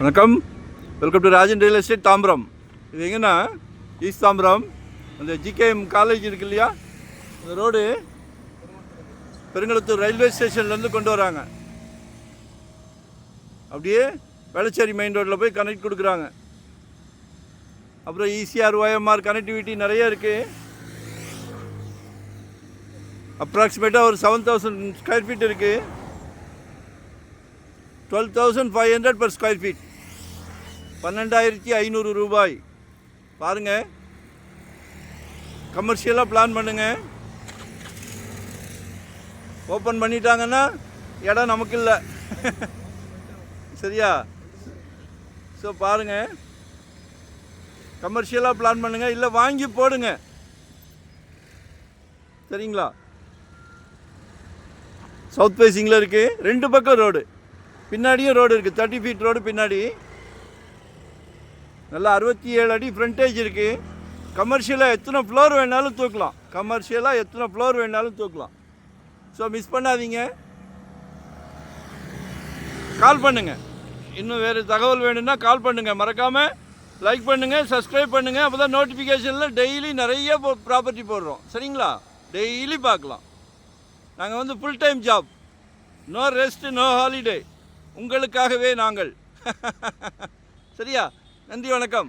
வணக்கம், welcome to Rajan real estate Tambaram. இது எங்கன்னா ஈஸ்ட் தாம்பரம் அந்த ஜிகேஎம் காலேஜ் இருக்கு இல்லையா, அந்த ரோடு பெருங்குளத்தூர் ரயில்வே ஸ்டேஷன்லேருந்து கொண்டு வராங்க. அப்படியே வேளச்சேரி மெயின் ரோட்டில் போய் கனெக்ட் கொடுக்குறாங்க. அப்புறம் ஈசிஆர் ஓஎம்ஆர் கனெக்டிவிட்டி நிறைய இருக்குது. அப்ராக்சிமேட்டாக ஒரு 7,000 ஸ்கொயர் ஃபீட் இருக்குது. 12,500 per ஸ்கொயர் ஃபீட், 12,500 ரூபாய். பாருங்கள், கமர்ஷியலாக பிளான் பண்ணுங்கள். ஓப்பன் பண்ணிட்டாங்கன்னா இடம் நமக்கு இல்லை. சரியா? ஸோ பாருங்கள், கமர்ஷியலாக பிளான் பண்ணுங்கள், இல்லை வாங்கி போடுங்க. சரிங்களா? சவுத் ஃபேஸிங்கில் இருக்குது, 2 பக்கம் ரோடு, பின்னாடியும் ரோடு இருக்குது. 30 ஃபீட் ரோடு பின்னாடி, நல்லா 67 அடி ஃப்ரண்டேஜ் இருக்குது. கமர்ஷியலாக எத்தனை ஃப்ளோர் வேணாலும் தூக்கலாம். கமர்ஷியலாக எத்தனை ஃப்ளோர் வேணாலும் தூக்கலாம். ஸோ மிஸ் பண்ணாதீங்க, கால் பண்ணுங்கள். இன்னும் வேறு தகவல் வேணும்னா கால் பண்ணுங்கள். மறக்காமல் லைக் பண்ணுங்கள், சப்ஸ்கிரைப் பண்ணுங்கள். அப்போ தான் நோட்டிஃபிகேஷனில் டெய்லி நிறைய ப்ராப்பர்ட்டி போடுறோம். சரிங்களா? டெய்லி பார்க்கலாம். நாங்கள் வந்து full time job, no rest, no holiday. உங்களுக்காகவே நாங்கள். சரியா? நன்றி, வணக்கம்.